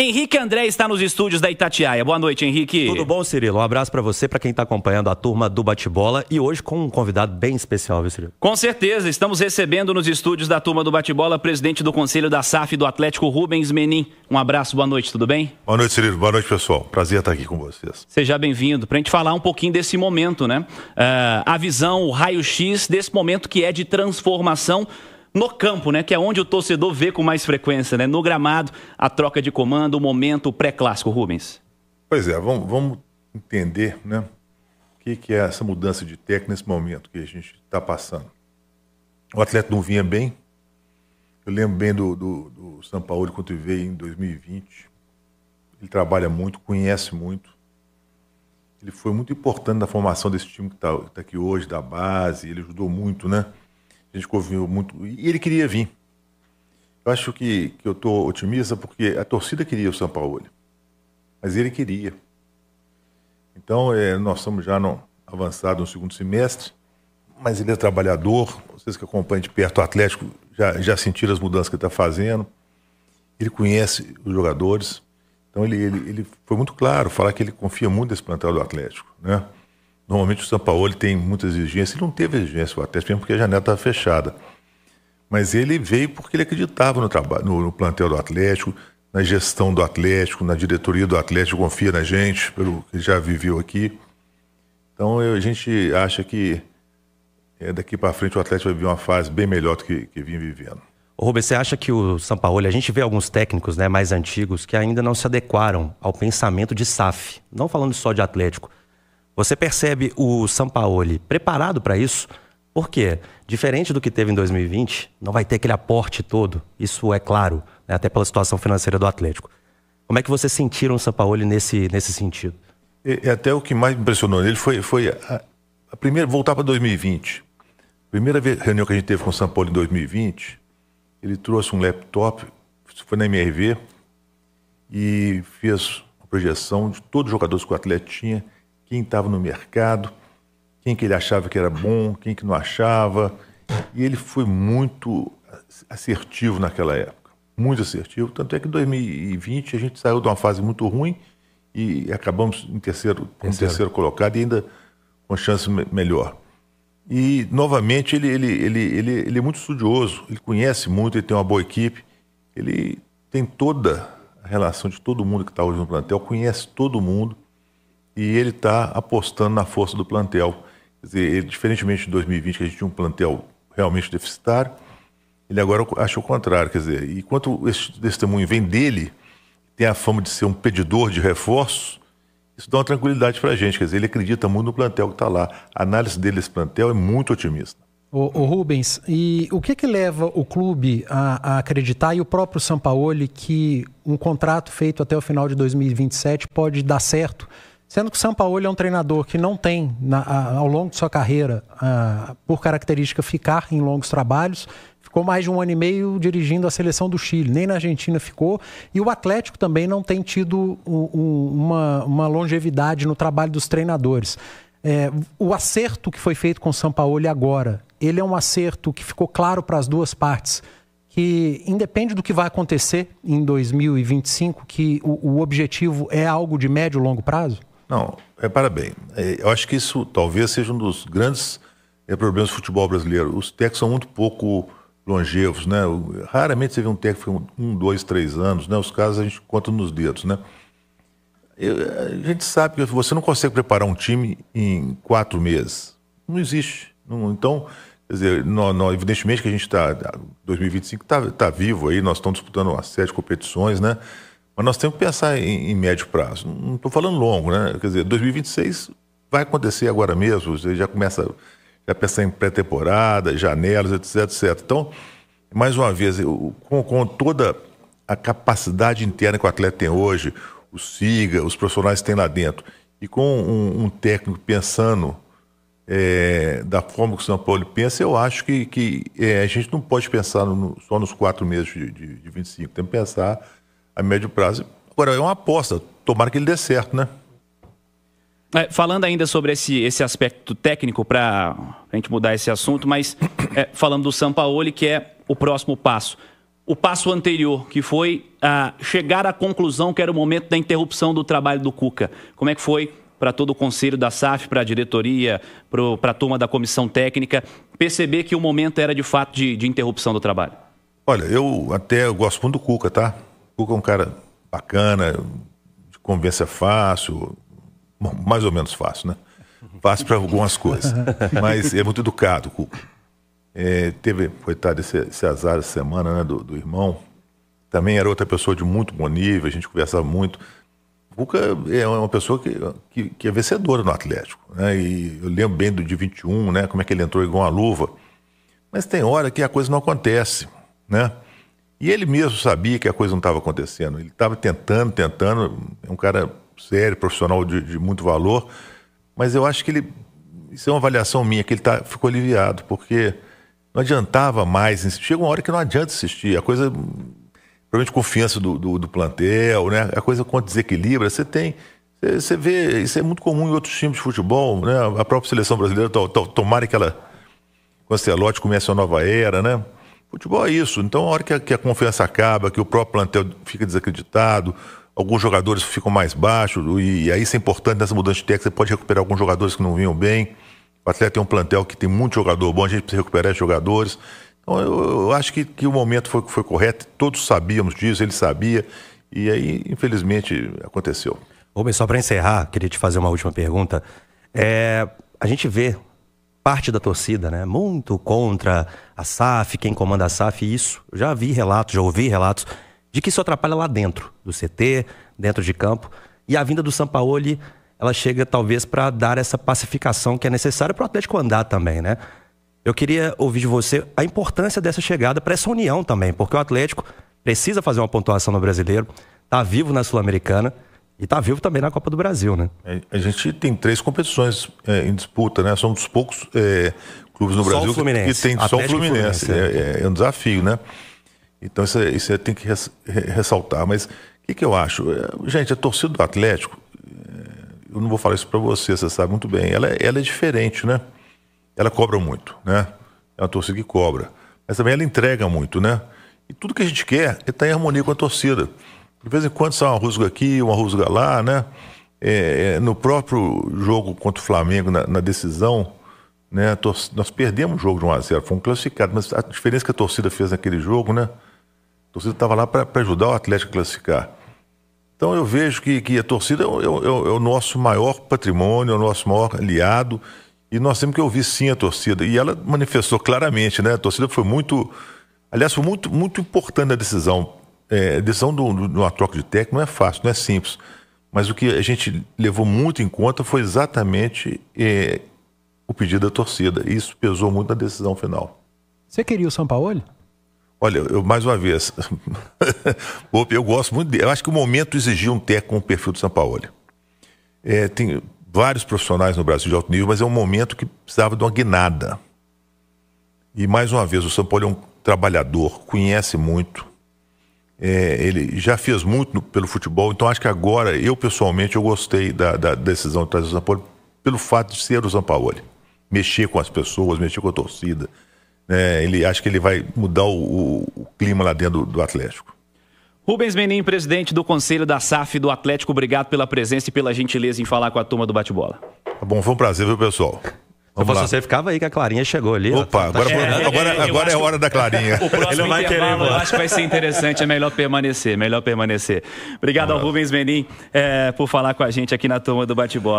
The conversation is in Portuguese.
Henrique André está nos estúdios da Itatiaia. Boa noite, Henrique. Tudo bom, Cirilo? Um abraço para você, para quem está acompanhando a turma do Bate-Bola e hoje com um convidado bem especial, viu, Cirilo? Com certeza, estamos recebendo nos estúdios da turma do Bate-Bola presidente do Conselho da SAF do Atlético, Rubens Menin. Um abraço, boa noite, tudo bem? Boa noite, Cirilo. Boa noite, pessoal. Prazer estar aqui com vocês. Seja bem-vindo. Para a gente falar um pouquinho desse momento, né? A visão, o raio-x desse momento que é de transformação no campo, né? Que é onde o torcedor vê com mais frequência, né? No gramado, a troca de comando, o momento pré-clássico, Rubens. Pois é, vamos entender, né? O que é essa mudança de técnico nesse momento que a gente está passando. O Atlético não vinha bem. Eu lembro bem do Sampaoli quando ele veio em 2020. Ele trabalha muito, conhece muito. Ele foi muito importante na formação desse time que está aqui hoje, da base. Ele ajudou muito, né? A gente conviveu muito. E ele queria vir. Eu acho que eu estou otimista porque a torcida queria o Sampaoli. Mas ele queria. Então, nós estamos já avançados no segundo semestre. Mas ele é trabalhador. Vocês que acompanham de perto o Atlético já sentiram as mudanças que ele está fazendo. Ele conhece os jogadores. Então, ele foi muito claro, falar que ele confia muito nesse plantel do Atlético, né? Normalmente o Sampaoli tem muitas exigências. Ele não teve exigência o Atlético, mesmo porque a janela estava fechada. Mas ele veio porque ele acreditava no plantel do Atlético, na gestão do Atlético, na diretoria do Atlético, confia na gente, pelo que já viveu aqui. Então a gente acha que daqui para frente o Atlético vai viver uma fase bem melhor do que vinha vivendo. Ô Rubens, você acha que o Sampaoli, a gente vê alguns técnicos, né, mais antigos que ainda não se adequaram ao pensamento de SAF, não falando só de Atlético. Você percebe o Sampaoli preparado para isso? Por quê? Diferente do que teve em 2020, não vai ter aquele aporte todo, isso é claro, né, até pela situação financeira do Atlético. Como é que vocês sentiram o Sampaoli nesse sentido? Até o que mais me impressionou nele foi a primeira, voltar para 2020. A primeira reunião que a gente teve com o Sampaoli em 2020, ele trouxe um laptop, foi na MRV, e fez uma projeção de todos os jogadores que o Atlético tinha, quem estava no mercado, quem que ele achava que era bom, quem que não achava. E ele foi muito assertivo naquela época, muito assertivo. Tanto é que em 2020 a gente saiu de uma fase muito ruim e acabamos em terceiro colocado e ainda com chance melhor. E, novamente, ele é muito estudioso, ele conhece muito, ele tem uma boa equipe, ele tem toda a relação de todo mundo que está hoje no plantel, conhece todo mundo. E ele está apostando na força do plantel. Quer dizer, diferentemente de 2020, que a gente tinha um plantel realmente deficitário, ele agora acha o contrário. Quer dizer, enquanto esse testemunho vem dele, tem a fama de ser um pedidor de reforços, isso dá uma tranquilidade para a gente. Quer dizer, ele acredita muito no plantel que está lá. A análise dele desse plantel é muito otimista. Ô Rubens, e o que leva o clube a acreditar, e o próprio Sampaoli, que um contrato feito até o final de 2027 pode dar certo? Sendo que o Sampaoli é um treinador que não tem, ao longo de sua carreira, por característica, ficar em longos trabalhos. Ficou mais de 1 ano e meio dirigindo a seleção do Chile, nem na Argentina ficou. E o Atlético também não tem tido uma longevidade no trabalho dos treinadores. O acerto que foi feito com o Sampaoli agora, ele é um acerto que ficou claro para as duas partes, que independe do que vai acontecer em 2025, que o objetivo é algo de médio e longo prazo? Não, parabéns. Eu acho que isso talvez seja um dos grandes problemas do futebol brasileiro. Os técnicos são muito pouco longevos, né? Raramente você vê um técnico que 1, 2, 3 anos, né? Os casos a gente conta nos dedos, né? A gente sabe que você não consegue preparar um time em 4 meses. Não existe. Então, quer dizer, evidentemente que a gente está, 2025 está vivo aí, nós estamos disputando uma série de competições, né? Mas nós temos que pensar em médio prazo. Não estou falando longo, né? Quer dizer, 2026 vai acontecer agora mesmo. Você já começa a pensar em pré-temporada, janelas, etc. Então, mais uma vez, com toda a capacidade interna que o atleta tem hoje, o SIGA, os profissionais que tem lá dentro, e com um técnico pensando da forma que o Sampaoli pensa, eu acho que a gente não pode pensar só nos 4 meses de 25. Tem que pensar a médio prazo. Agora, é uma aposta. Tomara que ele dê certo, né? Falando ainda sobre esse aspecto técnico, para a gente mudar esse assunto, mas falando do Sampaoli, que é o próximo passo. o passo anterior, que foi chegar à conclusão que era o momento da interrupção do trabalho do Cuca. Como é que foi para todo o conselho da SAF, para a diretoria, para a turma da comissão técnica, perceber que o momento era de fato de interrupção do trabalho? Olha, eu gosto muito do Cuca, tá? O Cuca é um cara bacana, de convivência fácil, bom, mais ou menos fácil, né? Fácil para algumas coisas, mas é muito educado, o Cuca. Teve, coitado, esse azar essa semana, né, do irmão. Também era outra pessoa de muito bom nível, a gente conversava muito. O Cuca é uma pessoa que é vencedora no Atlético, né? E eu lembro bem de 21, né? Como é que ele entrou igual uma luva. Mas tem hora que a coisa não acontece, né? E ele mesmo sabia que a coisa não estava acontecendo. Ele estava tentando, é um cara sério, profissional de muito valor, mas eu acho que isso é uma avaliação minha, que ele ficou aliviado, porque não adiantava mais, chega uma hora que não adianta insistir, a coisa, provavelmente confiança do plantel, né? A coisa quando desequilibra, você vê, isso é muito comum em outros times de futebol, né? A própria seleção brasileira, tomara que ela, com a Ancelotti, comece uma nova era, né? Futebol é isso, então a hora que a confiança acaba, que o próprio plantel fica desacreditado, alguns jogadores ficam mais baixos, e aí isso é importante nessa mudança de técnica, você pode recuperar alguns jogadores que não vinham bem. O Atlético tem um plantel que tem muito jogador bom, a gente precisa recuperar esses jogadores. Então eu acho que o momento foi correto, todos sabíamos disso, ele sabia, e aí infelizmente aconteceu. Rubens, só para encerrar, queria te fazer uma última pergunta. A gente vê parte da torcida, né, muito contra a SAF, quem comanda a SAF, e isso, eu já ouvi relatos de que isso atrapalha lá dentro do CT, dentro de campo, e a vinda do Sampaoli, ela chega talvez para dar essa pacificação que é necessária para o Atlético andar também, né? Eu queria ouvir de você a importância dessa chegada para essa união também, porque o Atlético precisa fazer uma pontuação no Brasileiro, está vivo na Sul-Americana e está vivo também na Copa do Brasil, né? A gente tem 3 competições em disputa, né? São um dos poucos clubes no Brasil que tem só o Fluminense. É um desafio, né? Então isso tem que ressaltar. Mas o que eu acho? Gente, a torcida do Atlético, eu não vou falar isso para você sabe muito bem, ela é diferente, né? Ela cobra muito, né? É uma torcida que cobra. Mas também ela entrega muito, né? E tudo que a gente quer é estar em harmonia com a torcida. De vez em quando sai uma rusga aqui, uma rusga lá, né? No próprio jogo contra o Flamengo, na decisão, né? Nós perdemos o jogo de 1-0, fomos classificados, mas a diferença que a torcida fez naquele jogo, né? A torcida estava lá para ajudar o Atlético a classificar. Então eu vejo que a torcida é o nosso maior patrimônio, é o nosso maior aliado, e nós temos que ouvir sim a torcida. E ela manifestou claramente, né? A torcida foi muito importante na decisão. A decisão de uma troca de técnico não é fácil, não é simples. Mas o que a gente levou muito em conta foi exatamente o pedido da torcida. E isso pesou muito na decisão final. Você queria o Sampaoli? Olha, mais uma vez, eu gosto muito dele. Eu acho que o momento exigia um técnico com o perfil do Sampaoli. Tem vários profissionais no Brasil de alto nível, mas é um momento que precisava de uma guinada. E mais uma vez, o Sampaoli é um trabalhador, conhece muito, ele já fez muito pelo futebol, então acho que agora, eu pessoalmente, eu gostei da decisão de trazer o Sampaoli pelo fato de ser o Sampaoli. Mexer com as pessoas, mexer com a torcida. Acho que ele vai mudar o clima lá dentro do Atlético. Rubens Menin, presidente do Conselho da SAF do Atlético, obrigado pela presença e pela gentileza em falar com a turma do Bate-Bola. Tá bom, foi um prazer, viu, pessoal? Você ficava aí que a Clarinha chegou ali. Opa, agora é a hora da Clarinha. O próximo intervalo eu acho que vai ser interessante, é melhor permanecer. Obrigado ao Rubens Menin por falar com a gente aqui na turma do Bate-Bola.